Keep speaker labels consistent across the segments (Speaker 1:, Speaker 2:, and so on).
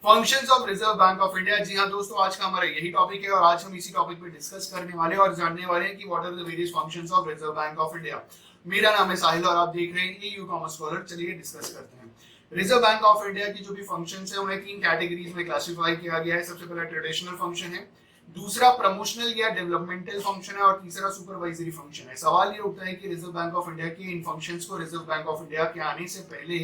Speaker 1: Functions of Reserve bank of India. जी हाँ दोस्तों, आज का हमारा यही टॉपिक है और आज हम इसी टॉपिक पे डिस्कस करने वाले हैं और जानने वाले हैं कि what are the various functions of Reserve bank of India. मेरा नाम है साहिल और आप देख रहे हैं ईयू कॉमर्स स्कॉलर। चलिए डिस्कस करते हैं। रिजर्व बैंक ऑफ इंडिया की जो भी फंक्शंस है उन्हें तीन कैटेगरीज में क्लासिफाई किया गया है। सबसे पहला ट्रेडिशनल फंक्शन है, दूसरा प्रमोशनल या डेवलपमेंटल फंक्शन है और तीसरा सुपरवाइजरी फंक्शन है। सवाल ये उठता है कि रिजर्व बैंक ऑफ इंडिया के इन फंक्शंस को रिजर्व बैंक ऑफ इंडिया के आने से पहले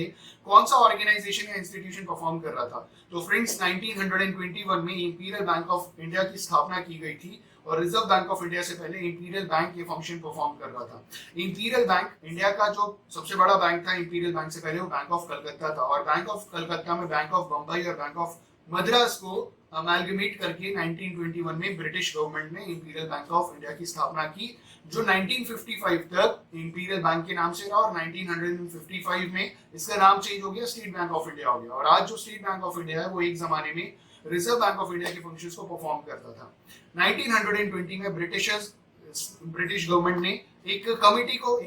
Speaker 1: कौन सा ऑर्गेनाइजेशन या इंस्टीट्यूशन परफॉर्म कर रहा था। तो फ्रेंड्स 1921 में इंपीरियल बैंक ऑफ इंडिया की स्थापना की गई थी और रिजर्व बैंक ऑफ इंडिया से पहले इंपीरियल बैंक ये फंक्शन परफॉर्म कर रहा था। इंपीरियल बैंक इंडिया का जो सबसे बड़ा बैंक था, इंपीरियल बैंक से पहले वो बैंक ऑफ कलकत्ता था और बैंक ऑफ कलकत्ता में बैंक ऑफ बम्बई और बैंक ऑफ मद्रास को अमेलगमेट करके 1921 में ब्रिटिश गवर्नमेंट ने इंपीरियल बैंक ऑफ इंडिया की स्थापना की, जो 1955 तक इंपीरियल बैंक के नाम से रहा और 1955 में इसका नाम चेंज हो गया, स्टेट बैंक ऑफ इंडिया हो गया। और आज जो स्टेट बैंक ऑफ इंडिया है वो एक जमाने में रिजर्व बैंक ऑफ इंडिया के फंक्शंस को परफॉर्म करता था। 1920 में ब्रिटिश गवर्नमेंट ने एक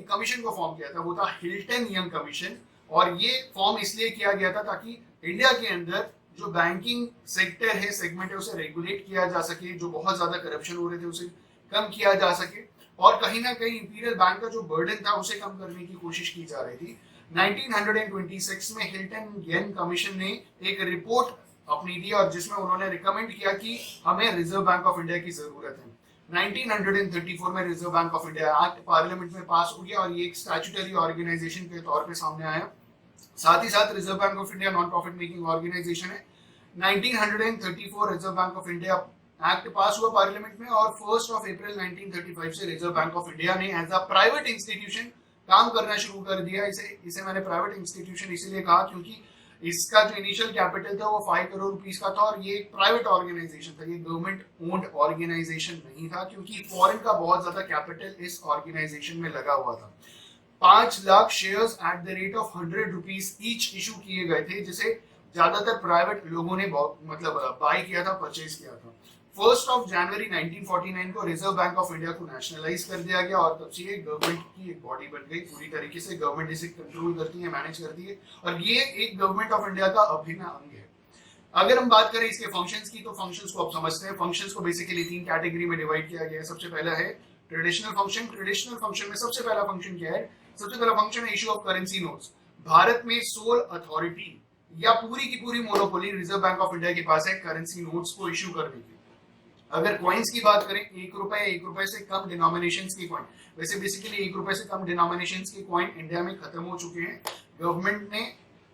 Speaker 1: कमीशन को फॉर्म किया था, वो था हिल्टन यंग कमीशन। और ये फॉर्म इसलिए किया गया था ताकि इंडिया के अंदर जो बैंकिंग सेक्टर है, सेगमेंट है, उसे रेगुलेट किया जा सके, जो बहुत ज्यादा करप्शन हो रहे थे उसे कम किया जा सके और कहीं ना कहीं इंपीरियल बैंक का जो बर्डन था उसे कम करने की कोशिश की जा रही थी। 1926 में हिल्टन यंग कमीशन ने एक रिपोर्ट अपनी दी और जिसमें उन्होंने रिकमेंड किया कि हमें रिजर्व बैंक ऑफ इंडिया की जरूरत है। 1934 में reserve bank of India act parliament में पास हो गया और ये एक स्टैट्यूटरी ऑर्गेनाइजेशन के तौर पे सामने आया। साथ ही साथ reserve bank of India non profit making organisation है। 1934 reserve bank of India act pass हुआ पार्लियामेंट में और 1 अप्रैल 1935 से रिजर्व बैंक ऑफ इंडिया ने एज अ प्राइवेट इंस्टीट्यूशन काम करना शुरू कर दिया। इसे मैंने प्राइवेट इंस्टीट्यूशन इसीलिए कहा क्योंकि इसका जो इनिशियल कैपिटल था वो 5 करोड़ रुपीस का था और ये एक प्राइवेट ऑर्गेनाइजेशन था, ये गवर्नमेंट ओन्ड ऑर्गेनाइजेशन नहीं था क्योंकि फॉरेन का बहुत ज्यादा कैपिटल इस ऑर्गेनाइजेशन में लगा हुआ था। 5 lakh shares at the rate of 100 rupees each issue किए गए थे, जिसे ज्यादातर प्राइवेट लोगों ने बाय किया था, परचेज किया था। 1 जनवरी 1949 को रिजर्व बैंक ऑफ इंडिया को नेशनलाइज कर दिया गया और तब से ये गवर्नमेंट की एक बॉडी बन गई। पूरी तरीके से गवर्नमेंट इसे कंट्रोल करती है, मैनेज करती है और ये एक गवर्नमेंट ऑफ इंडिया का अभिन्न अंग है। अगर हम बात करें इसके फंक्शंस की तो फंक्शंस को आप समझते हैं। फंक्शंस को बेसिकली 3 कैटेगरी में डिवाइड किया गया है। सबसे पहला है ट्रेडिशनल फंक्शन। ट्रेडिशनल फंक्शन में सबसे पहला फंक्शन क्या है? सबसे पहला फंक्शन है issue of currency notes. Bharat में सोल अथॉरिटी या पूरी की पूरी monopoly reserve bank of India के पास है करेंसी नोट्स को इशू करने की। अगर कॉइन्स की बात करें, 1 रुपए से कम डिनोमिनेशन के कॉइन, वैसे बेसिकली 1 रुपए से कम डिनोमिनेशन के कॉइन इंडिया में खत्म हो चुके हैं, गवर्नमेंट ने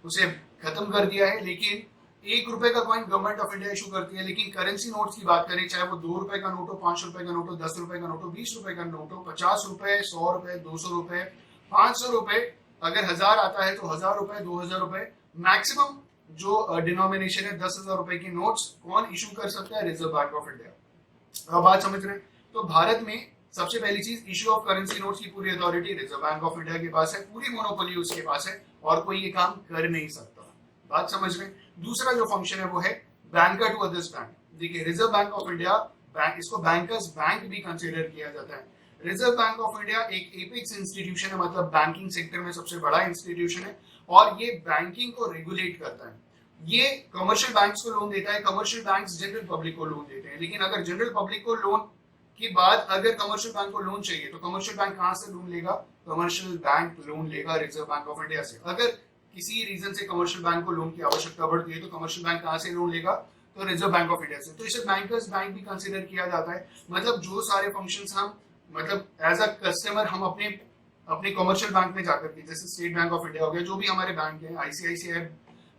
Speaker 1: उसे खत्म कर दिया है। लेकिन 1 रुपए का coin government of India issue करती है। लेकिन करेंसी नोट्स की बात करें, चाहे वो 2 रुपए का नोट हो, 5 रुपए का नोट हो, 10 रुपए का नोट हो, 20 रुपए का नोट हो, 50 रुपए, 100 रुपए, 200 रुपए, 500 रुपए, अगर 1000 आता है तो 1000 रुपए, 2000 रुपए, मैक्सिमम जो डिनोमिनेशन है 10,000 रुपए की नोट्स कौन इशू कर सकता है? Reserve bank of India. अब बात समझ रहे हैं? तो भारत में सबसे पहली चीज, इशू ऑफ करेंसी नोट्स की पूरी authority reserve bank of India के पास है, पूरी मोनोपोली उसके पास है और कोई ये काम कर नहीं सकता। बात समझ रहे हैं? दूसरा जो फंक्शन है वो है बैंकर टू अदर्स बैंक। देखिए, रिजर्व बैंक ऑफ इंडिया इसको बैंकर्स बैंक भी कंसिडर किया जाता है। रिजर्व बैंक ऑफ इंडिया एक एपेक्स इंस्टीट्यूशन है, मतलब बैंकिंग सेक्टर में सबसे बड़ा इंस्टीट्यूशन है और ये बैंकिंग को रेगुलेट करता है। ये कमर्शियल बैंक्स को लोन देता है, कमर्शियल बैंक्स जनरल पब्लिक को लोन देते हैं। लेकिन अगर जनरल पब्लिक को लोन के बाद अगर कमर्शियल बैंक को लोन चाहिए तो कमर्शियल बैंक कहां से लोन लेगा? कमर्शियल बैंक लोन लेगा रिजर्व बैंक ऑफ इंडिया से। अगर किसी रीजन से कमर्शियल बैंक को लोन की आवश्यकता बढ़ती है तो कमर्शियल बैंक कहां से लोन लेगा? तो रिजर्व बैंक ऑफ इंडिया से। तो इसे बैंकर्स बैंक भी कंसिडर किया जाता है। मतलब जो सारे फंक्शंस हम एज अ कस्टमर हम अपने कमर्शियल बैंक में जाकर के, जैसे स्टेट बैंक ऑफ इंडिया हो गया, जो भी हमारे बैंक है, आईसीआईसीआई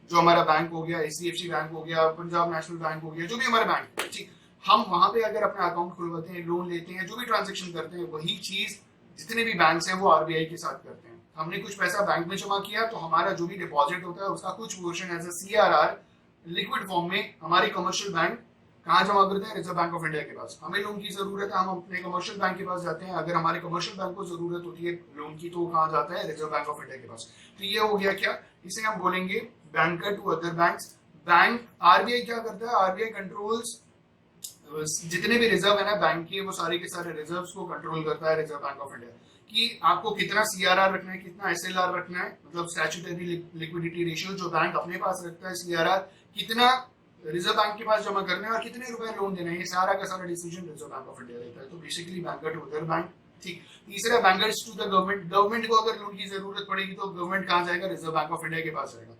Speaker 1: जो हमारा बैंक हो गया, एचडीएफसी बैंक हो गया, पंजाब नेशनल बैंक हो गया, जो भी हमारे बैंक है, ठीक, हम वहां पे अगर अपना अकाउंट खुलवाते हैं, लोन लेते हैं, जो भी ट्रांजेक्शन करते हैं, वही चीज जितने भी बैंक हैं वो आरबीआई के साथ करते हैं। हमने कुछ पैसा बैंक में जमा किया तो हमारा जो भी डिपॉजिट होता है उसका कुछ portion as a CRR liquid form में हमारे कमर्शियल बैंक कहाँ जमा करते हैं? रिजर्व बैंक ऑफ इंडिया के पास। हमें लोन की जरूरत है, हम अपने कमर्शियल बैंक के पास जाते हैं। अगर हमारे कमर्शियल बैंक को जरूरत होती है लोन की तो कहाँ जाता है? रिजर्व बैंक ऑफ इंडिया के पास। तो ये हो गया क्या? इसे हम बोलेंगे banker to other banks. Bank RBI क्या करता है? आरबीआई कंट्रोल्स जितने भी रिजर्व है ना बैंक के, वो सारे के सारे रिजर्व्स को कंट्रोल करता है रिजर्व बैंक ऑफ इंडिया, कि आपको कितना सीआरआर रखना है, कितना एसएलआर रखना है, मतलब स्टैट्यूटरी लिक्विडिटी रेशियो जो बैंक अपने पास रखता है, सीआरआर कितना रिजर्व बैंक के पास जमा करना है और कितने रुपए लोन देना है, ये सारा का सारा decision reserve bank of India लेता है। तो basically banker to other bank. ठीक। तीसरा bankers to the government, government को अगर लोन की जरूरत पड़ेगी तो गवर्नमेंट कहाँ जाएगा, रिजर्व बैंक ऑफ इंडिया के पास जाएगा।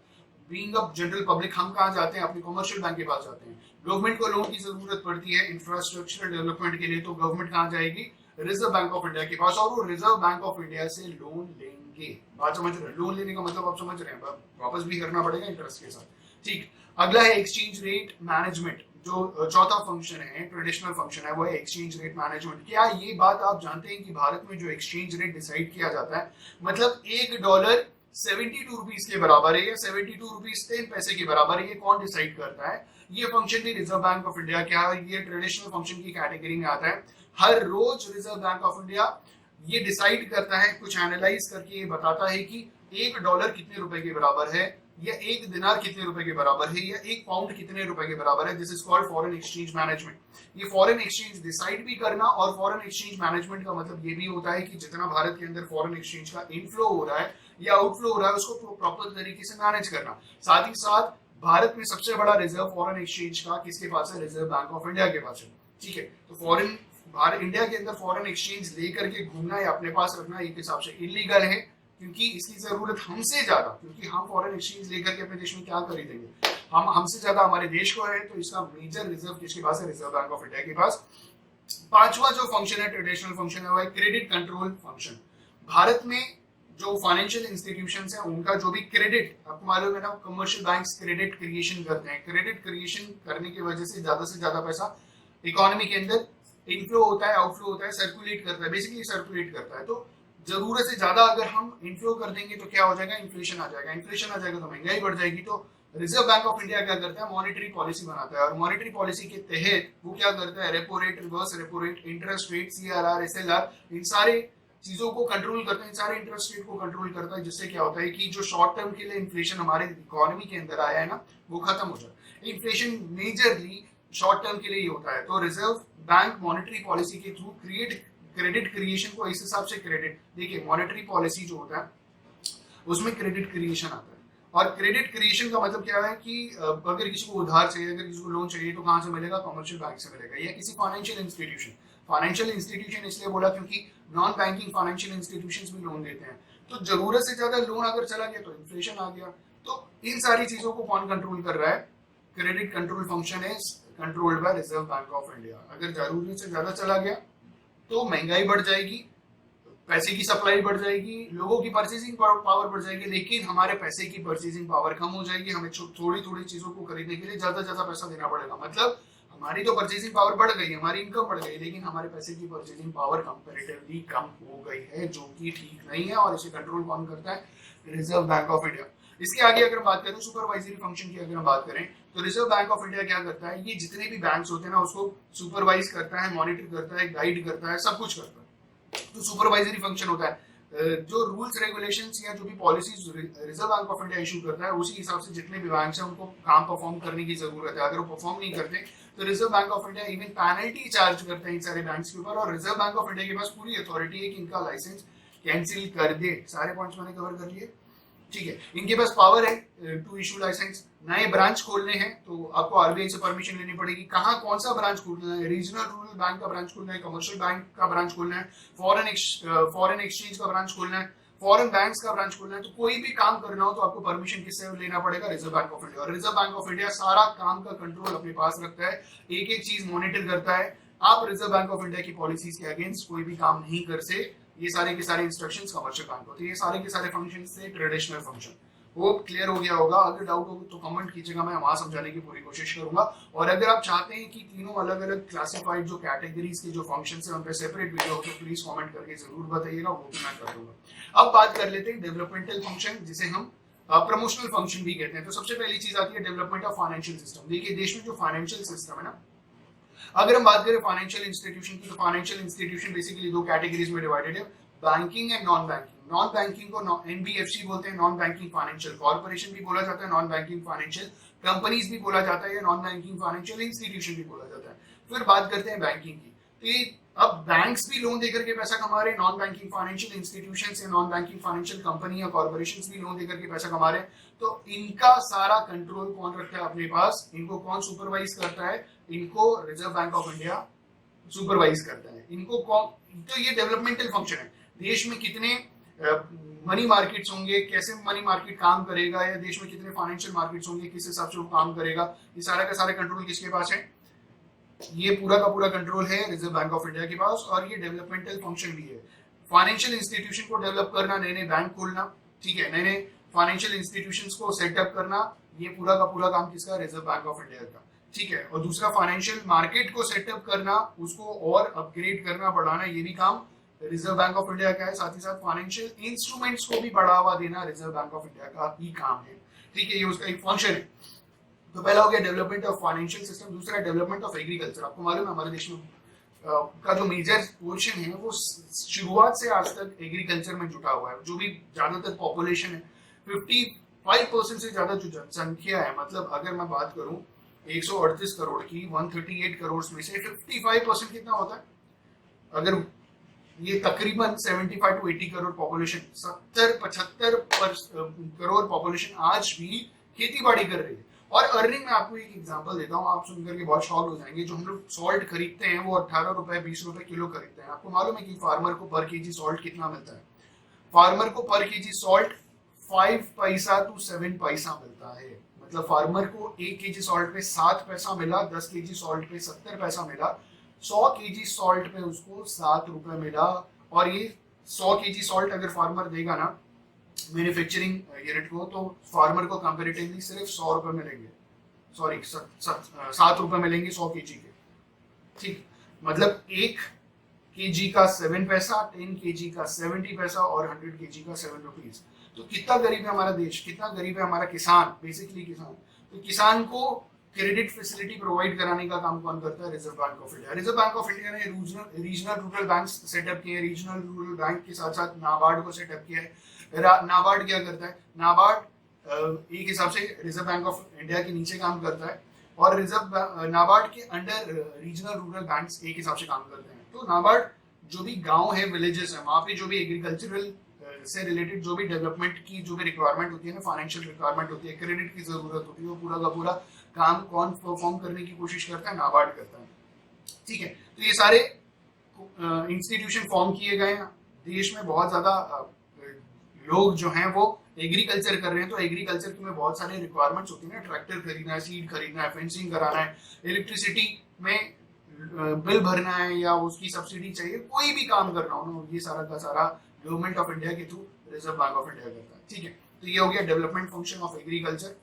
Speaker 1: बीइंग अ जनरल पब्लिक हम कहाँ जाते हैं, अपने कमर्शियल बैंक के पास जाते हैं। गवर्नमेंट को लोन की जरूरत पड़ती है इंफ्रास्ट्रक्चर डेवलपमेंट के लिए, तो गवर्नमेंट कहाँ जाएगी, रिजर्व बैंक ऑफ इंडिया के पास, और वो रिजर्व बैंक ऑफ इंडिया से लोन लेंगे। बात समझ रहे हैं, लोन लेने का मतलब आप समझ रहे हैं, वापस भी करना पड़ेगा इंटरेस्ट के साथ। ठीक। अगला है एक्सचेंज रेट मैनेजमेंट, जो चौथा फंक्शन है, ट्रेडिशनल फंक्शन है, वो है एक्सचेंज रेट मैनेजमेंट। क्या ये बात आप जानते हैं कि भारत में जो एक्सचेंज रेट डिसाइड किया जाता है, मतलब $1 72 रुपीज के बराबर है या 72 रुपीज 10 पैसे के बराबर है, ये कौन डिसाइड करता है, ये फंक्शन भी रिजर्व बैंक ऑफ इंडिया क्या है, ये ट्रेडिशनल फंक्शन की कैटेगरी में आता है। हर रोज रिजर्व बैंक ऑफ इंडिया ये डिसाइड करता है, कुछ एनालाइज करके ये बताता है कि $1 कितने रुपए के बराबर है, या एक दिनार कितने रुपए के बराबर है, या एक पाउंड कितने रुपए के बराबर है। This is called foreign exchange management. ये फॉरेन एक्सचेंज डिसाइड भी करना, और फॉरेन एक्सचेंज मैनेजमेंट का मतलब ये भी होता है कि जितना भारत के अंदर फॉरेन एक्सचेंज का इनफ्लो हो रहा है या आउटफ्लो हो रहा है, उसको प्रॉपर तरीके से मैनेज करना। साथ ही साथ भारत में सबसे बड़ा रिजर्व फॉरेन एक्सचेंज का किसके पास है, रिजर्व बैंक ऑफ इंडिया के पास है। ठीक है, तो फॉरेन भारत इंडिया के अंदर फॉरेन एक्सचेंज लेकर के घूमना या अपने पास रखना एक हिसाब से इलीगल है, क्योंकि इसकी जरूरत हमसे ज्यादा, क्योंकि हम फॉरेन एक्सचेंज लेकर के अपने देश में क्या खरीदेंगे, हम हमसे ज्यादा हमारे देश को है, तो इसका मेजर रिजर्व किसके पास है, रिजर्व बैंक ऑफ इंडिया के पास। पांचवा जो फंक्शन है, ट्रेडिशनल फंक्शन है, वो है क्रेडिट कंट्रोल फंक्शन। भारत में जो फाइनेंशियल इंस्टीट्यूशंस हैं उनका जो भी क्रेडिट, आपको मालूम है ना, कमर्शियल बैंक्स क्रेडिट क्रिएशन करते हैं। क्रेडिट क्रिएशन करने की वजह से ज्यादा पैसा इकोनॉमी के अंदर इनफ्लो होता है, आउटफ्लो होता है, सर्कुलेट करता है, बेसिकली सर्कुलेट करता है। तो जरूरत से ज्यादा अगर हम इनफ्लो कर देंगे तो क्या हो जाएगा, इन्फ्लेशन आ जाएगा। इन्फ्लेशन आ जाएगा तो महंगाई बढ़ जाएगी। तो रिजर्व बैंक ऑफ इंडिया क्या करता है, मॉनेटरी पॉलिसी बनाता है, और मॉनेटरी पॉलिसी के तहत वो क्या करता है, repo rate, reverse repo rate, interest rate, CRR, SLR, इन सारे चीजों को कंट्रोल करता है, इन सारे इंटरेस्ट रेट को कंट्रोल करता है, जिससे क्या होता है कि जो शॉर्ट टर्म के लिए इन्फ्लेशन हमारे इकोनॉमी के अंदर आया है ना, वो खत्म हो जाए। इन्फ्लेशन मेजरली शॉर्ट टर्म के लिए ही होता है। तो रिजर्व बैंक मॉनेटरी पॉलिसी के थ्रू क्रेडिट क्रिएशन को इस हिसाब से, क्रेडिट देखिए, मॉनेटरी पॉलिसी जो होता है उसमें क्रेडिट क्रिएशन आता है, और क्रेडिट क्रिएशन का मतलब क्या है कि अगर किसी को उधार चाहिए, अगर किसी को लोन चाहिए, तो कहाँ से मिलेगा, कमर्शियल बैंक से मिलेगा, या किसी फाइनेंशियल इंस्टीट्यूशन। फाइनेंशियल इंस्टीट्यूशन इसलिए बोला क्योंकि नॉन बैंकिंग फाइनेंशियल इंस्टीट्यूशंस भी लोन देते हैं। तो जरूरत से ज्यादा लोन अगर चला गया तो इन्फ्लेशन आ गया। तो इन सारी चीजों को कौन कंट्रोल कर रहा है, credit control function is controlled by reserve bank of India. अगर जरूरत से ज्यादा चला गया तो महंगाई बढ़ जाएगी, पैसे की सप्लाई बढ़ जाएगी, लोगों की परचेजिंग पावर बढ़ जाएगी, लेकिन हमारे पैसे की परचेजिंग पावर कम हो जाएगी। हमें थोड़ी थोड़ी चीजों को खरीदने के लिए ज्यादा पैसा देना पड़ेगा। मतलब हमारी तो परचेजिंग पावर बढ़ गई, हमारी इनकम बढ़ गई, लेकिन हमारे पैसे की परचेजिंग पावर कंपैरेटिवली कम हो गई है, जो कि ठीक नहीं है। और इसे कंट्रोल कौन करता है, रिजर्व बैंक ऑफ इंडिया। इसके आगे अगर बात करें सुपरवाइजरी फंक्शन की, अगर हम बात करें तो रिजर्व बैंक ऑफ इंडिया क्या करता है, ये जितने भी बैंक्स होते हैं ना उसको सुपरवाइज करता है, मॉनिटर करता है, गाइड करता है, सब कुछ करता है। तो सुपरवाइजरी फंक्शन होता है, जो रूल्स रेगुलेशंस या जो भी policies reserve bank of India issue करता है, उसी हिसाब से जितने भी बैंक्स हैं उनको काम परफॉर्म करने की जरूरत है। अगर वो परफॉर्म नहीं करते तो reserve bank of India even penalty charge करता है इन सारे बैंक्स के ऊपर, और रिजर्व बैंक ऑफ इंडिया के पास पूरी अथॉरिटी है कि इनका लाइसेंस कैंसिल कर दे। सारे पॉइंट्स मैंने कवर कर लिए, ठीक है। इनके पास पावर है टू इशू लाइसेंस। नए ब्रांच खोलने हैं तो आपको आरबीआई से परमिशन लेनी पड़ेगी। कहाँ कौन सा ब्रांच खोलना है, रीजनल रूरल बैंक का ब्रांच खोलना है, कमर्शियल बैंक का ब्रांच खोलना है, फॉरेन एक्सचेंज का ब्रांच खोलना है, फॉरेन बैंक्स का ब्रांच खोलना है, तो कोई भी काम करना हो तो आपको परमिशन किससे लेना पड़ेगा, रिजर्व बैंक ऑफ इंडिया। और रिजर्व बैंक ऑफ इंडिया सारा काम का कंट्रोल अपने पास रखता है, एक एक चीज मॉनिटर करता है। आप रिजर्व बैंक ऑफ इंडिया की पॉलिसीज के अगेंस्ट कोई भी काम नहीं कर से। ये सारे के सारे इंस्ट्रक्शंस कमर्शियल बैंक होते हैं। ये सारे के सारे फंक्शन से ट्रेडिशनल फंक्शन। होप क्लियर हो गया होगा। अगर डाउट हो तो कमेंट कीजिएगा, मैं वहां समझाने की पूरी कोशिश करूंगा। और अगर आप चाहते हैं कि तीनों अलग अलग क्लासिफाइड जो कैटेगरीज के जो फंक्शन है उन पर सेपरेट वीडियो हो तो प्लीज कमेंट करके जरूर बताइएगा, वो भी मैं कर दूंगा। अब बात कर लेते हैं डेवलपमेंटल फंक्शन, जिसे हम प्रमोशनल फंक्शन भी कहते हैं। तो सबसे पहली चीज आती है डेवलपमेंट ऑफ फाइनेंशियल सिस्टम। देखिए देश में जो फाइनेंशियल सिस्टम है ना, अगर हम बात करें फाइनेंशियल इंस्टीट्यूशन की, तो फाइनेंशियल इंस्टीट्यूशन बेसिकली दो कैटेगरीज में डिवाइडेड है, banking and non banking. Non banking को एनबीएफसी बोलते हैं, नॉन बैंकिंग फाइनेंशियल कॉर्पोरेशन भी बोला जाता है, नॉन बैंकिंग फाइनेंशियल कंपनीज भी बोला जाता है, या नॉन बैंकिंग फाइनेंशियल इंस्टीट्यूशन भी बोला जाता है। फिर बात करते हैं बैंकिंग की। तो ये अब बैंक्स भी लोन देकर के पैसा कमा रहे हैं, नॉन बैंकिंग फाइनेंशियल इंस्टीट्यूशन या नॉन बैंकिंग फाइनेंशियल कंपनी या कॉर्पोरेशन भी लोन देकर के पैसा कमा रहे हैं। तो इनका सारा कंट्रोल कौन रखता है अपने पास, इनको कौन सुपरवाइज करता है, इनको reserve bank of India supervise करता है। इनको कौन, तो ये डेवलपमेंटल फंक्शन है। देश में कितने मनी मार्केट्स होंगे, कैसे मनी मार्केट काम करेगा, या देश में कितने फाइनेंशियल मार्केट्स होंगे, किस हिसाब से वो काम करेगा, ये सारा का सारा कंट्रोल किसके पास है? ये पूरा का पूरा कंट्रोल है रिजर्व बैंक ऑफ इंडिया के पास। और ये डेवलपमेंटल फंक्शन भी है, फाइनेंशियल इंस्टीट्यूशन को डेवलप करना, नए नए बैंक खोलना, ठीक है, नए नए फाइनेंशियल इंस्टीट्यूशंस को सेटअप करना, ये पूरा का पूरा काम किसका? रिजर्व बैंक ऑफ इंडिया का, ठीक है। और दूसरा फाइनेंशियल मार्केट को सेटअप करना, उसको और अपग्रेड करना, बढ़ाना, ये भी काम रिजर्व बैंक ऑफ इंडिया का है। साथ ही साथ फाइनेंशियल इंस्ट्रूमेंट्स को भी बढ़ावा देना रिजर्व बैंक ऑफ इंडिया का ही काम है, ठीक है, ये उसका एक फंक्शन है। तो पहला हो गया डेवलपमेंट ऑफ फाइनेंशियल सिस्टम, दूसरा डेवलपमेंट ऑफ एग्रीकल्चर। आपको मालूम है हमारे देश में का जो मेजर पोर्शन है वो शुरुआत से आज तक एग्रीकल्चर में जुटा हुआ है। जो भी ज्यादातर पॉपुलेशन है, 55% से ज्यादा जो जनसंख्या है, मतलब अगर मैं बात करूं 138 करोड़ की, 138 करोड़ में से 55% कितना होता है? अगर ये तकरीबन 75 to 80 crore population, 70-75 crore population आज भी खेती बाड़ी कर रही है। और अर्निंग में आपको एक एग्जांपल देता हूँ, आप सुनकर के बहुत शॉक हो जाएंगे। जो हम लोग सॉल्ट खरीदते हैं वो 18 रुपए 20 रुपए किलो खरीदते हैं। आपको मालूम है कि फार्मर को पर केजी सॉल्ट कितना मिलता है? फार्मर को पर केजी सॉल्ट 5 पैसा to 7 पैसा मिलता है। मतलब फार्मर को 1 केजी सॉल्ट पे 7 पैसा मिला, 10 केजी सॉल्ट पे 70 पैसा मिला, 100 केजी सॉल्ट पे उसको 7 रुपए मिला। और ये 100 केजी सॉल्ट अगर फार्मर देगा ना मैन्युफैक्चरिंग यूनिट को, तो फार्मर को कंपैरेटिवली सिर्फ 100 रुपए मिलेंगे, सॉरी 7 रुपए मिलेंगे 100 केजी के, ठीक। मतलब 1 केजी का 7 पैसा, 10 केजी का 70 पैसा और 100 केजी का 7 रुपीज। तो कितना गरीब है हमारा देश, कितना गरीब है हमारा किसान, बेसिकली किसान। तो किसान को क्रेडिट फैसिलिटी प्रोवाइड कराने का काम कौन करता है? Reserve bank of India. Reserve bank of India ने रीजनल रूरल बैंक सेटअप किए हैं, रीजनल रूरल बैंक के साथ साथ नाबार्ड को सेटअप किया है। नाबार्ड क्या करता है? नाबार्ड एक हिसाब से रिजर्व बैंक ऑफ इंडिया के नीचे काम करता है, और नाबार्ड के अंडर रीजनल रूरल बैंक्स एक हिसाब से काम करते हैं। तो नाबार्ड जो भी गांव है, विलेजेस है, वहां पे जो भी एग्रीकल्चरल से रिलेटेड जो भी डेवलपमेंट की जो भी रिक्वायरमेंट होती है ना, फाइनेंशियल रिक्वायरमेंट होती है, क्रेडिट की जरूरत होती है, वो पूरा का पूरा काम कौन परफॉर्म करने की कोशिश करता है? नाबार्ड करता है, ठीक है। तो ये सारे इंस्टीट्यूशन फॉर्म किए गए हैं। देश में बहुत ज्यादा लोग जो हैं वो एग्रीकल्चर कर रहे हैं, तो एग्रीकल्चर में बहुत सारे रिक्वायरमेंट्स होती है ना, ट्रैक्टर खरीदना है, सीड खरीदना है, फेंसिंग कराना है, इलेक्ट्रिसिटी में बिल भरना है, या उसकी सब्सिडी चाहिए, कोई भी काम करना हो ना, ये सारा का सारा गवर्नमेंट ऑफ इंडिया के through reserve bank of India करता है, ठीक है। तो ये हो गया डेवलपमेंट फंक्शन ऑफ एग्रीकल्चर।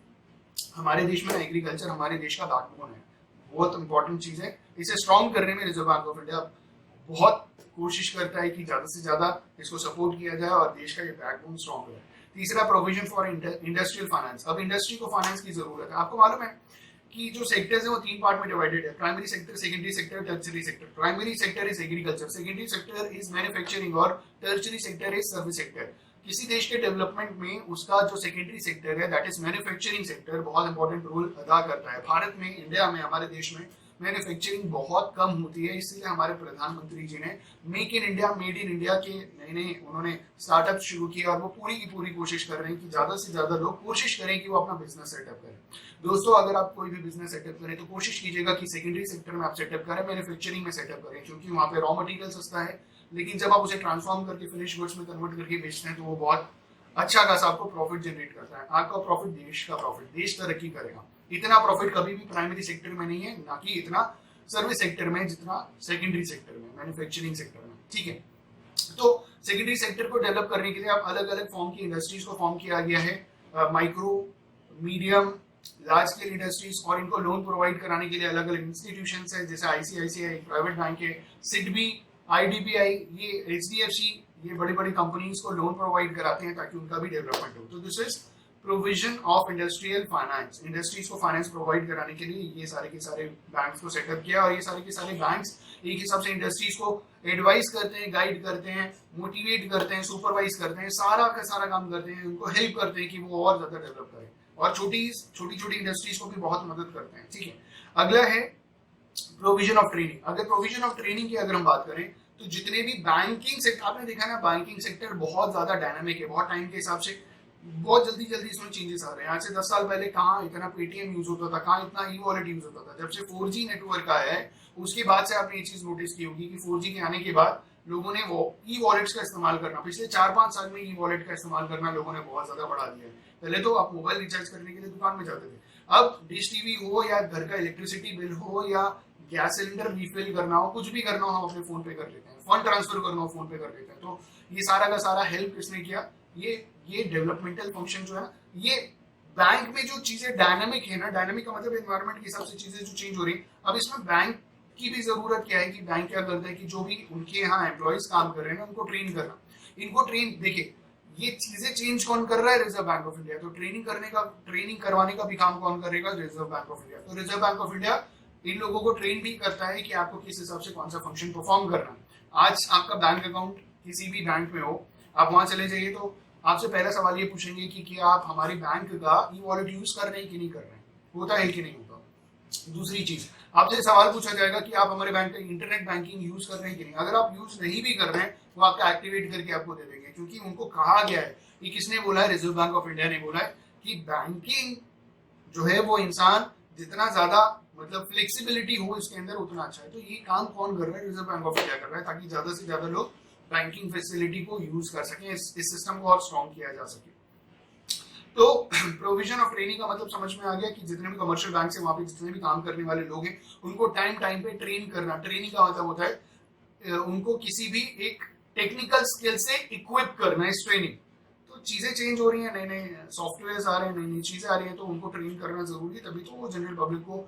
Speaker 1: हमारे देश में एग्रीकल्चर हमारे देश का बैकबोन है, बहुत इंपॉर्टेंट चीज है। इसे स्ट्रॉन्ग करने में रिजर्व बैंक ऑफ इंडिया बहुत कोशिश करता है कि ज्यादा से ज्यादा इसको सपोर्ट किया जाए और देश का ये बैकबोन स्ट्रॉन्ग है। तीसरा, प्रोविजन फॉर इंडस्ट्रियल फाइनेंस। अब इंडस्ट्री को फाइनेंस की जरूरत है। आपको मालूम है कि जो सेक्टर्स है वो 3 पार्ट में डिवाइडेड है, primary sector, secondary sector, tertiary sector. Primary sector is agriculture, secondary sector is manufacturing और tertiary sector is service sector. किसी देश के डेवलपमेंट में उसका जो सेकेंडरी सेक्टर है, दैट इज मैन्युफैक्चरिंग सेक्टर, बहुत इंपॉर्टेंट रोल अदा करता है। भारत में, इंडिया में, हमारे देश में मैन्युफैक्चरिंग बहुत कम होती है, इसलिए हमारे प्रधानमंत्री जी ने make in India, made in India के नए उन्होंने स्टार्टअप शुरू किए, और वो पूरी की पूरी कोशिश कर रहे हैं कि ज्यादा से ज्यादा लोग कोशिश करें कि वो अपना बिजनेस सेटअप करें। दोस्तों, अगर आप कोई भी बिजनेस सेटअप करें तो कोशिश कीजिएगा कि सेकेंडरी सेक्टर में आप सेटअप करें, मैन्युफैक्चरिंग में सेटअप करें, क्योंकि वहाँ पे रॉ मटेरियल सस्ता है, लेकिन जब आप उसे ट्रांसफॉर्म करके फिनिश गुड्स में कन्वर्ट करके बेचते हैं तो वो बहुत अच्छा खासा आपको प्रॉफिट जनरेट करता है। आपका प्रॉफिट देश का प्रॉफिट, देश तरक्की करेगा। इतना प्रॉफिट कभी भी प्राइमरी सेक्टर में नहीं है, ना कि इतना सर्विस सेक्टर में जितना सेकेंडरी सेक्टर में, मैन्युफैक्चरिंग सेक्टर में, ठीक है। तो सेकेंडरी सेक्टर को डेवलप करने के लिए आप अलग अलग फॉर्म की इंडस्ट्रीज को फॉर्म किया गया है, micro, medium, large scale industries, और इनको लोन प्रोवाइड कराने के लिए अलग अलग इंस्टीट्यूशंस है, जैसे आईसीआईसीआई प्राइवेट बैंक है, सिडबी, आईडीबीआई, ये एचडीएफसी, ये बड़ी बड़ी कंपनीज को लोन प्रोवाइड कराते हैं ताकि उनका भी डेवलपमेंट हो। तो this is provision of industrial finance. Industries को फाइनेंस प्रोवाइड कराने के लिए ये सारे के सारे बैंक्स को सेटअप किया, और ये सारे के सारे बैंक्स एक हिसाब से इंडस्ट्रीज को एडवाइस करते हैं, गाइड करते हैं, मोटिवेट करते हैं, सुपरवाइज करते हैं, सारा का सारा काम करते हैं, उनको हेल्प करते हैं कि वो और ज्यादा डेवलप करें, और छोटी छोटी इंडस्ट्रीज को भी बहुत मदद करते हैं, ठीक है। अगला है प्रोविजन ऑफ ट्रेनिंग, अगर प्रोविजन ऑफ ट्रेनिंग की अगर हम बात करें तो जितने भी बैंकिंग सेक्टर, आपने देखा ना बैंकिंग सेक्टर बहुत ज्यादा डायनामिक है, बहुत टाइम के हिसाब से बहुत जल्दी जल्दी इसमें चेंजेस आ रहे हैं। आज से 10 साल पहले कहाँ इतना पेटीएम यूज होता था, कहाँ इतना ई वॉलेट यूज होता था। जब से 4G नेटवर्क आया है उसके बाद से आपने ये चीज नोटिस की होगी कि 4G के आने के बाद लोगों ने वो ई वॉलेट्स का इस्तेमाल करना, पिछले 4-5 साल में ई वॉलेट का इस्तेमाल करना लोगों ने बहुत ज्यादा बढ़ा दिया है। पहले तो आप मोबाइल रिचार्ज करने के लिए दुकान में जाते थे, अब डिश टीवी हो या घर का इलेक्ट्रिसिटी बिल हो या गैस सिलेंडर रिफिल करना हो, कुछ भी करना हो हम अपने फोन पे कर लेते हैं, फंड ट्रांसफर करना हो फोन पे कर लेते हैं। तो ये सारा का सारा हेल्प किसने किया, ये डेवलपमेंटल फंक्शन जो है, ये बैंक में जो चीजें डायनामिक है ना, डायनामिक का मतलब एनवायरनमेंट के हिसाब से चीजें जो चेंज हो रही है। अब इसमें बैंक की भी जरूरत क्या है कि बैंक क्या करता है कि जो भी उनके यहाँ एम्प्लॉयज काम कर रहे हैं ना उनको ट्रेन करना, इनको ट्रेन, देखिए ये चीजें चेंज कौन कर रहा है, रिजर्व बैंक ऑफ इंडिया। तो ट्रेनिंग करवाने का भी काम कौन करेगा, रिजर्व बैंक ऑफ इंडिया। तो reserve bank of India in लोगों को ट्रेन भी करता है कि आपको किस हिसाब से कौन सा फंक्शन परफॉर्म करना है। आज आपका बैंक अकाउंट किसी भी बैंक में हो, आप वहां चले जाइए तो आपसे पहला सवाल ये पूछेंगे कि क्या आप हमारे बैंक का ई वॉलेट यूज कर रहे हैं कि नहीं कर रहे हैं, होता है कि नहीं होता। दूसरी चीज, आपसे सवाल पूछा जाएगा कि आप हमारे बैंक का इंटरनेट बैंकिंग यूज कर रहे हैं कि नहीं। अगर आप यूज नहीं भी कर रहे हैं वो आपका एक्टिवेट करके आपको दे देंगे, क्योंकि उनको कहा गया है, ये किसने बोला है, रिजर्व बैंक ऑफ इंडिया ने बोला है कि बैंकिंग जो है वो इंसान जितना ज्यादा मतलब फ्लेक्सिबिलिटी हो इसके अंदर उतना अच्छा है। तो ये काम कौन कर रहा है, रिजर्व बैंक ऑफ इंडिया कर रहा है, ताकि ज्यादा से ज्यादा लोग बैंकिंग फैसिलिटी को यूज कर सकें, इस सिस्टम को और स्ट्रॉन्ग किया जा सके। तो प्रोविजन ऑफ ट्रेनिंग का मतलब समझ में आ गया कि जितने भी कमर्शियल बैंक है वहां पे जितने भी काम करने वाले लोग हैं उनको टाइम टाइम पे ट्रेन करना। ट्रेनिंग का मतलब होता है उनको किसी भी एक टेक्निकल स्किल से इक्विप करना, इस ट्रेनिंग। तो चीजें चेंज हो रही हैं, नए नए सॉफ्टवेयर आ रहे हैं, नई नई चीजें आ रही हैं, तो उनको ट्रेन करना जरूरी है, तभी तो वो जनरल पब्लिक को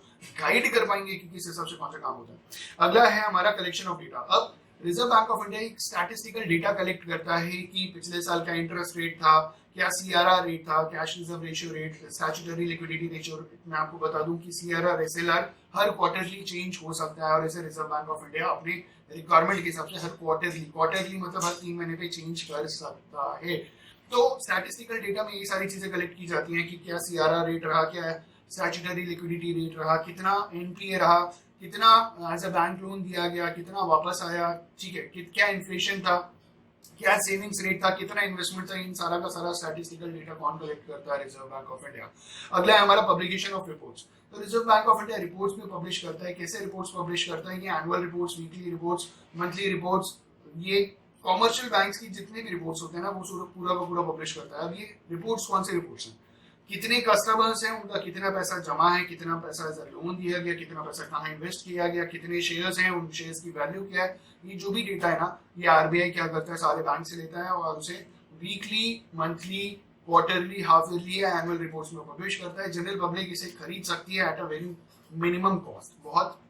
Speaker 1: गाइड कर पाएंगे कि किस हिसाब से कौन सा काम होता है। अगला है हमारा कलेक्शन ऑफ डेटा। अब रिजर्व बैंक ऑफ इंडिया एक स्टैटिस्टिकल डेटा कलेक्ट करता है कि पिछले साल का इंटरेस्ट रेट था, क्या सीआरआर रेट था, cash reserve ratio rate, statutory liquidity ratio. मैं आपको बता दूं कि सीआरआर एसएलआर हर क्वार्टरली चेंज हो सकता है, और इसे रिजर्व बैंक ऑफ इंडिया अपने रिक्वायरमेंट के हिसाब से हर क्वार्टरली मतलब हर 3 महीने पे चेंज कर सकता है। तो स्टैटिस्टिकल डेटा में ये सारी चीजें कलेक्ट की जाती हैं कि क्या सीआरआर रेट रहा, क्या स्टैट्यूटरी लिक्विडिटी रेट रहा, कितना एनपीए रहा, कितना एज अ बैंक लोन दिया गया, कितना वापस आया, ठीक है, क्या इन्फ्लेशन था, क्या सेविंग्स रेट था, कितना इन्वेस्टमेंट था। इन सारा का सारा स्टैटिस्टिकल डेटा कौन कलेक्ट करता है, रिजर्व बैंक ऑफ इंडिया। अगला है हमारा पब्लिकेशन ऑफ रिपोर्ट्स। तो reserve bank of India reports भी पब्लिश करता है। कैसे रिपोर्ट्स पब्लिश करता है, ये annual reports, weekly reports, monthly reports, ये कॉमर्शियल बैंक्स की जितने भी रिपोर्ट्स होते हैं ना वो पूरा का पूरा पब्लिश करता है। अब ये रिपोर्ट्स कौन से रिपोर्ट्स हैं, कितने कस्टमर्स हैं, उनका कितना पैसा जमा है, कितना पैसा एज लोन दिया गया, कितना पैसा कहाँ इन्वेस्ट किया गया, कितने शेयर्स हैं, उन शेयर्स की वैल्यू क्या है, ये जो भी डेटा है ना ये आरबीआई क्या करता है, सारे बैंक से लेता है और उसे weekly, monthly, quarterly, half yearly या एनुअल रिपोर्ट्स में पब्लिश करता है। जनरल पब्लिक इसे खरीद सकती है at a very minimum cost, बहुत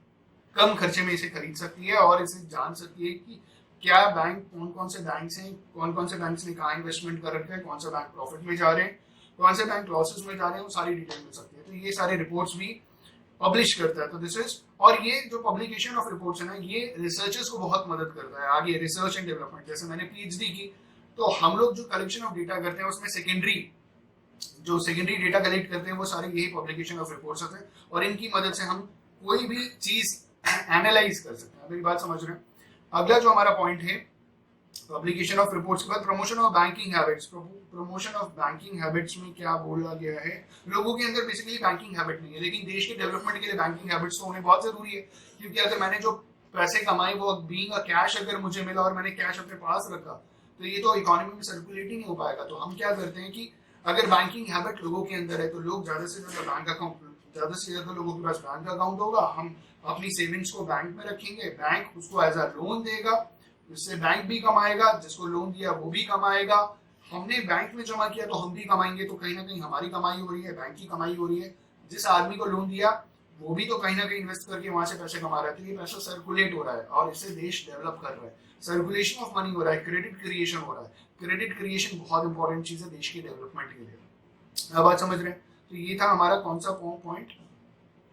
Speaker 1: कम खर्चे में इसे खरीद सकती है और इसे जान सकती है कि क्या बैंक, कौन कौन से बैंक्स हैं, कौन कौन से बैंक्स ने कहाँ इन्वेस्टमेंट कर रखा है, कौन सा बैंक प्रॉफिट में जा रहे हैं, कौन से बैंक लॉसेस में जा रहे हैं, वो सारी डिटेल मिल सकती है। तो ये सारे रिपोर्ट्स भी पब्लिश करता है। तो दिस इज, और ये जो पब्लिकेशन ऑफ रिपोर्ट्स है ना ये रिसर्चर्स को बहुत मदद करता है आगे रिसर्च एंड डेवलपमेंट। जैसे मैंने पीएचडी की तो हम लोग जो कलेक्शन ऑफ डेटा करते हैं उसमें सेकेंडरी डेटा कलेक्ट करते हैं वो सारे यही पब्लिकेशन ऑफ रिपोर्ट्स होते हैं, और इनकी मदद से हम कोई भी चीज एनालाइज कर सकते हैं। मेरी बात समझ रहे हैं। अगला जो हमारा पॉइंट है पब्लिकेशन ऑफ रिपोर्ट्स के बाद promotion of banking habits. Promotion of banking habits में क्या बोला गया है, लोगों के अंदर बेसिकली बैंकिंग हैबिट नहीं है, लेकिन देश के डेवलपमेंट के लिए बैंकिंग हैबिट्स तो होने बहुत जरूरी है। क्योंकि अगर मैंने जो पैसे कमाए वो बीइंग अ कैश अगर मुझे मिला और मैंने कैश अपने पास रखा तो ये तो इकोनॉमी में सर्कुलेट ही नहीं हो पाएगा। तो हम क्या करते हैं कि अगर बैंकिंग हैबिट लोगों के अंदर है तो लोग ज्यादा से ज्यादा बैंक अकाउंट, ज्यादा से ज्यादा लोगों के पास बैंक अकाउंट होगा, हम अपनी सेविंग्स को बैंक में रखेंगे, बैंक उसको एज अ लोन देगा, इससे बैंक भी कमाएगा, जिसको लोन दिया वो भी कमाएगा, हमने बैंक में जमा किया तो हम भी कमाएंगे। तो कहीं ना कहीं हमारी कमाई हो रही है, बैंक की कमाई हो रही है, जिस आदमी को लोन दिया वो भी तो कहीं ना कहीं इन्वेस्ट करके वहां से पैसे कमा रहा है। तो ये पैसा सर्कुलेट हो रहा है और इससे देश डेवलप कर रहा है, सर्कुलेशन ऑफ मनी हो रहा है, क्रेडिट क्रिएशन हो रहा है। क्रेडिट क्रिएशन बहुत इंपॉर्टेंट चीज है देश के डेवलपमेंट के लिए। अब बात समझ रहे हैं। तो ये था हमारा कौन सा पॉइंट,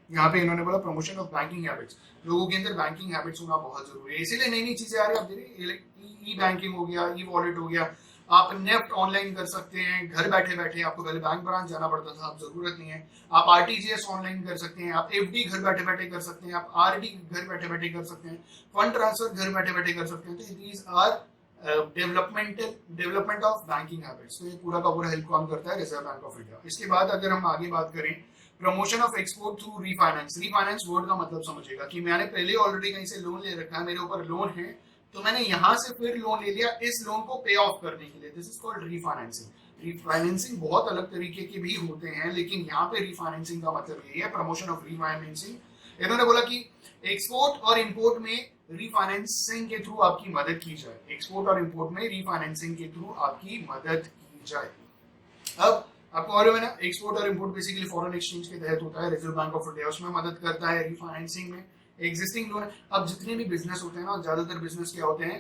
Speaker 1: यहाँ पे इन्होंने बोला प्रमोशन ऑफ बैंकिंग हैबिट्स। लोगों के अंदर बैंकिंग हैबिट्स होना बहुत जरूरी है, इसीलिए नई नई चीजें आ रही है। आप देखिए ई बैंकिंग हो गया, ई वॉलेट हो गया, आप नेफ्ट ऑनलाइन कर सकते हैं घर बैठे बैठे, आपको पहले बैंक ब्रांच जाना पड़ता था, अब जरूरत नहीं है। आप आरटीजीएस ऑनलाइन कर सकते हैं, आप एफडी घर बैठे बैठे कर सकते हैं, आप आरडी घर बैठे बैठे कर सकते हैं, फंड ट्रांसफर घर बैठे बैठे कर सकते हैं। तो these are development of banking habits. तो ये पूरा का पूरा हेल्प कौन करता है? Reserve bank of India. इसके बाद अगर हम आगे बात करें, promotion of export through refinance. Refinance word का मतलब समझिएगा कि मैंने पहले ऑलरेडी कहीं से लोन ले रखा है, मेरे ऊपर लोन है, तो मैंने यहां से फिर लोन ले लिया इस लोन को पे ऑफ करने के लिए। This is called refinancing. Refinancing बहुत अलग तरीके के भी होते हैं, लेकिन यहाँ पे रीफाइनेंसिंग का मतलब यही है, प्रमोशन ऑफ रीफाइनेंसिंग। इन्होंने बोला कि एक्सपोर्ट और इंपोर्ट में रीफाइनेंसिंग के थ्रू आपकी मदद की जाए। एक्सपोर्ट और इंपोर्ट में रीफाइनेंसिंग के थ्रू आपकी मदद की जाए। अब आपको मालूम है ना, एक्सपोर्ट और इंपोर्ट बेसिकली फॉरेन एक्सचेंज के तहत होता है। रिजर्व बैंक ऑफ इंडिया उसमें मदद करता है रीफाइनेंसिंग में। एग्जिस्टिंग लोन, अब जितने भी बिजनेस होते हैं ना, ज्यादातर बिजनेस क्या होते हैं,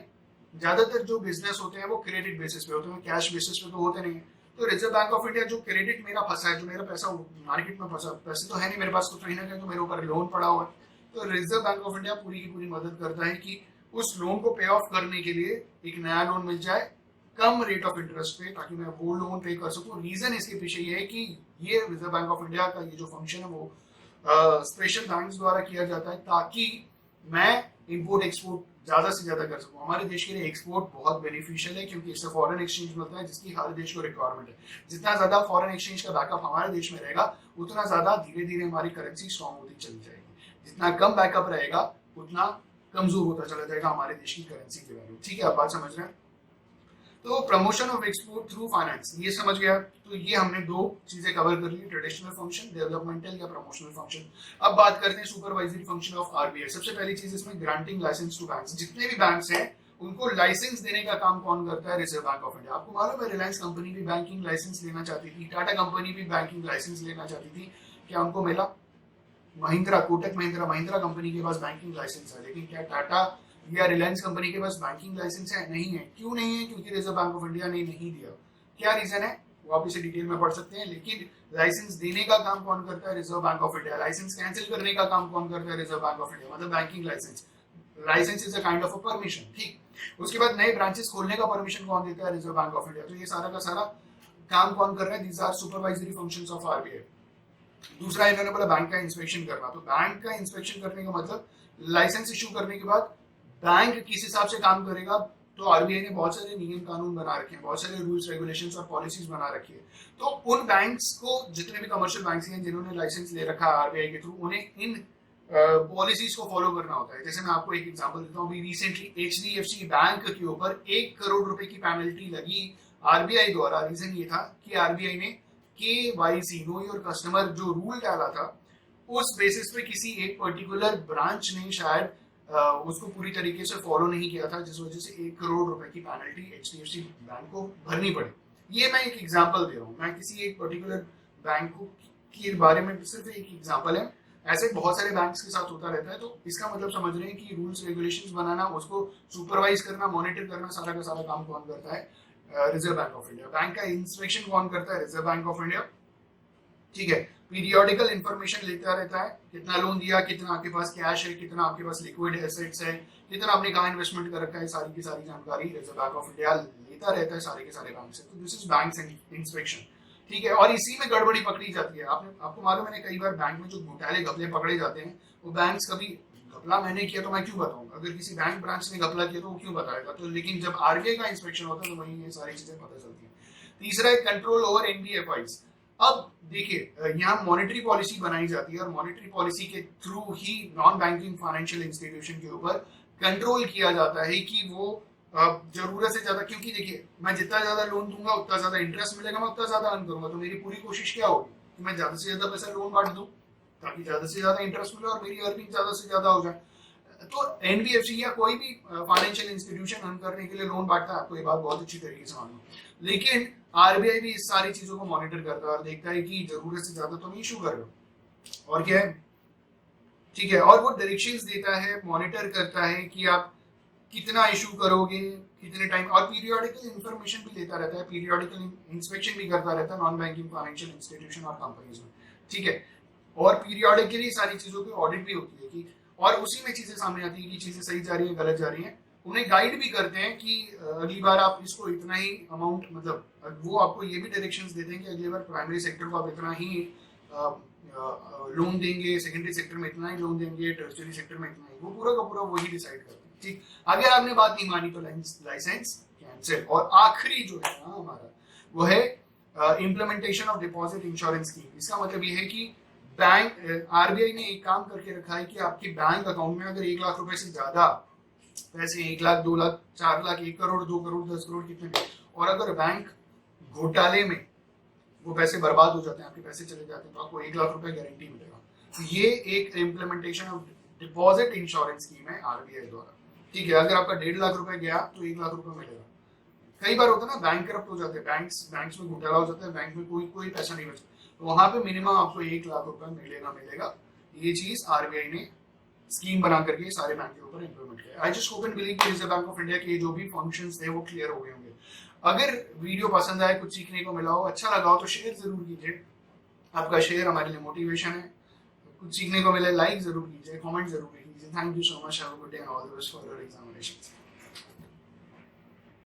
Speaker 1: ज्यादातर जो बिजनेस होते हैं वो क्रेडिट बेसिस पे होते हैं, कैश बेसिस पे तो होते नहीं है। तो रिजर्व बैंक ऑफ इंडिया जो क्रेडिट मेरा फंसा है, जो मेरा पैसा मार्केट में फंसा, पैसे तो है नहीं मेरे पास, तो कहीं ना कहीं तो मेरे ऊपर लोन पड़ा हुआ है, तो रिजर्व बैंक ऑफ इंडिया पूरी की पूरी मदद करता है कि उस लोन को पे ऑफ करने के लिए एक नया लोन मिल जाए कम रेट ऑफ इंटरेस्ट पे, ताकि मैं वो लोन पे कर सकूं। रीजन इसके पीछे ये है कि ये रिजर्व बैंक ऑफ इंडिया का ये जो फंक्शन है वो स्पेशल बैंक्स द्वारा किया जाता है, ताकि मैं इंपोर्ट एक्सपोर्ट ज्यादा से ज्यादा कर सकूं। हमारे देश के लिए एक्सपोर्ट बहुत बेनिफिशियल है, क्योंकि इससे फॉरेन एक्सचेंज मिलता है, जिसकी हर देश को रिक्वायरमेंट है। जितना ज्यादा फॉरेन एक्सचेंज का बैकअप हमारे देश में रहेगा, उतना ज्यादा धीरे धीरे हमारी करेंसी स्ट्रॉन्ग होती चली जाएगी। जितना कम बैकअप रहेगा, उतना कमजोर होता चला जाएगा हमारे देश की करेंसी की वैल्यू। ठीक है, आप बात समझ रहे हैं? तो promotion of export through finance, ये समझ गया। तो ये हमने दो चीजें कवर कर ली, ट्रेडिशनल फंक्शन, डेवलपमेंटल या प्रमोशनल फंक्शन। अब बात करते हैं सुपरवाइजरी फंक्शन ऑफ आरबीआई। सबसे पहली चीज इसमें ग्रांटिंग लाइसेंस टू बैंक्स। जितने भी बैंक्स हैं उनको लाइसेंस देने का काम कौन करता है? Reserve bank of India. आपको मालूम है, रिलायंस कंपनी भी बैंकिंग लाइसेंस लेना चाहती थी, टाटा कंपनी भी बैंकिंग लाइसेंस लेना चाहती थी, क्या उनको मिला? महिंद्रा, कोटक महिंद्रा, महिंद्रा कंपनी के पास बैंकिंग लाइसेंस है, लेकिन क्या टाटा या रिलायंस कंपनी के पास बैंकिंग लाइसेंस है? नहीं है। क्यों नहीं है? क्योंकि रिजर्व बैंक ऑफ इंडिया ने नहीं दिया। क्या रीजन है वो आप इसे डिटेल में पढ़ सकते हैं, लेकिन लाइसेंस देने का काम कौन करता है? Reserve bank of India. Licence cancel करने का काम कौन करता है? Reserve bank of India. मतलब banking licence, licence is a kind of a permission. ठीक, उसके बाद नए ब्रांचेस खोलने का परमिशन कौन देता है? Reserve bank of India. तो ये सारा का सारा काम कौन कर रहा है? These are supervisory functions of RBI. दूसरा इन्होंने बोला बैंक का इंस्पेक्शन करना। तो बैंक का इंस्पेक्शन करने का मतलब लाइसेंस इशू करने के बाद बैंक किस हिसाब से काम करेगा। तो आरबीआई ने बहुत सारे नियम कानून बना रखे हैं, बहुत सारे रूल्स रेगुलेशंस और पॉलिसीज बना रखी है। तो उन बैंक्स को, जितने भी कमर्शियल बैंक्स हैं जिन्होंने लाइसेंस ले रखा है आरबीआई के थ्रू, उन्हें इन पॉलिसीज को फॉलो करना होता है। जैसे मैं आपको एक एग्जांपल देता हूँ, अभी रिसेंटली एचडीएफसी बैंक के ऊपर 1 करोड़ रुपए की पेनल्टी लगी आरबीआई द्वारा। रीजन ये था कि आरबीआई ने केवाईसी, नो योर कस्टमर, जो रूल डाला था, उस बेसिस पे किसी एक पर्टिकुलर ब्रांच ने शायद उसको पूरी तरीके से फॉलो नहीं किया था, जिस वजह से 1 करोड़ रुपए की पेनल्टी एचडीएफसी बैंक को भरनी पड़ी। ये मैं एक एग्जांपल दे रहा हूँ, मैं किसी एक पर्टिकुलर बैंक को के बारे में सिर्फ एक एग्जांपल है, ऐसे बहुत सारे बैंक्स के साथ होता रहता है। तो इसका मतलब समझ रहे हैं कि रूल्स रेगुलेशंस बनाना, उसको सुपरवाइज करना, मॉनिटर करना, सारा का सारा काम कौन करता है? Reserve bank of India. Bank का इंस्पेक्शन कौन करता है? Reserve bank of India. ठीक है, पीरियोडिकल इंफॉर्मेशन लेता रहता है, कितना लोन दिया, कितना आपके पास कैश है, कितना आपके पास लिक्विड एसेट्स है, कितना आपने कहाँ इन्वेस्टमेंट कर रखा है, सारी की सारी जानकारी रिजर्व बैंक ऑफ इंडिया लेता रहता है सारे के सारे बैंक से। तो दिस इज बैंक इंस्पेक्शन। ठीक है, और इसी में गड़बड़ी पकड़ी जाती है। आपको मालूम है, कई बार बैंक में जो घोटाले घपले पकड़े जाते हैं, वो बैंक्स कभी, घपला मैंने किया तो मैं क्यों बताऊं, अगर किसी बैंक ब्रांच ने घपला किया तो वो क्यों बताएगा। तो लेकिन जब आरबीआई का इंस्पेक्शन होता है तो वही ये सारी चीजें पता चलती है। तीसरा है कंट्रोल ओवर एनबीएफआईज। अब देखिए, यहाँ मॉनेटरी पॉलिसी बनाई जाती है, और मॉनेटरी पॉलिसी के थ्रू ही नॉन बैंकिंग फाइनेंशियल इंस्टीट्यूशन के ऊपर कंट्रोल किया जाता है कि वो जरूरत से ज्यादा, क्योंकि देखिए, मैं जितना ज्यादा लोन दूंगा उतना ज्यादा इंटरेस्ट मिलेगा, मैं उतना ज्यादा अर्न करूंगा। तो मेरी पूरी कोशिश क्या होगी कि मैं ज्यादा से ज्यादा पैसा लोन बांट दूं, ताकि ज्यादा से ज्यादा इंटरेस्ट मिले और मेरी अर्निंग ज्यादा से ज्यादा हो जाए। तो एनबीएफसी या कोई भी फाइनेंशियल इंस्टीट्यूशन अर्न करने के लिए लोन बांटता है, आपको ये बात बहुत अच्छी तरीके से मालूम है। लेकिन आरबीआई भी इस सारी चीजों को मॉनिटर करता है और देखता है कि जरूरत से ज्यादा तो नहीं इशू कर रहे हो, और क्या है। ठीक है, और वो डायरेक्शंस देता है, मॉनिटर करता है कि आप कितना इशू करोगे, कितने टाइम, और पीरियोडिकल इंफॉर्मेशन भी लेता रहता है, पीरियोडिकल इंस्पेक्शन भी करता रहता है नॉन बैंकिंग फाइनेंशियल इंस्टीट्यूशन और कंपनीज में। ठीक है, और पीरियोडिकली सारी चीजों की ऑडिट भी होती है कि, और उसी में चीजें सामने आती है कि चीजें सही जा रही है, गलत जा रही है। उन्हें गाइड भी करते हैं कि अगली बार आप इसको इतना ही अमाउंट, मतलब वो आपको ये भी डायरेक्शंस देते हैं कि अगली बार प्राइमरी सेक्टर को आप इतना ही लोन देंगे, सेकेंडरी सेक्टर में इतना ही लोन देंगे, टर्शियरी सेक्टर में इतना ही, वो पूरा का पूरा वही डिसाइड करते हैं। ठीक, अगर आपने बात नहीं मानी तो लाइसेंस कैंसिल। और आखिरी जो है ना हमारा, वो है implementation of deposit insurance scheme. इसका मतलब ये है कि बैंक, आरबीआई ने एक काम करके रखा है कि आपके बैंक अकाउंट में अगर 1 लाख रुपए से ज्यादा पैसे, 1 लाख, 2 लाख, 4 लाख, 1 करोड़, 2 करोड़, 10 करोड़, कितने भी, और अगर बैंक घोटाले में वो पैसे बर्बाद हो जाते हैं, आपके पैसे चले जाते हैं, तो आपको 1 लाख रुपए गारंटी मिलेगा। तो ये एक implementation of deposit insurance scheme है आरबीआई द्वारा। ठीक है, अगर आपका 1.5 लाख रुपए गया तो 1 लाख रुपए मिलेगा। कई बार होता है ना, बैंक करप्ट हो जाते हैं, बैंक्स में घोटाला हो जाता है, बैंक में कोई पैसा नहीं बचता, तो वहां पे मिनिमम आपको 1 लाख रुपए मिलेगा। ये चीज आरबीआई ने स्कीम बना करके सारे बैंक के ऊपर इंप्लीमेंट किया। I just hope and believe कि रिजर्व बैंक ऑफ इंडिया के जो भी फंक्शंस थे वो क्लियर हो गए होंगे। अगर वीडियो पसंद आए, कुछ सीखने को मिला हो, अच्छा लगा हो, तो शेयर जरूर कीजिए। आपका शेयर हमारे लिए मोटिवेशन है। कुछ सीखने को मिले, लाइक जरूर कीजिए, कमेंट जरूर कीजिए। Thank you so much, have a good day and all the best for your examinations.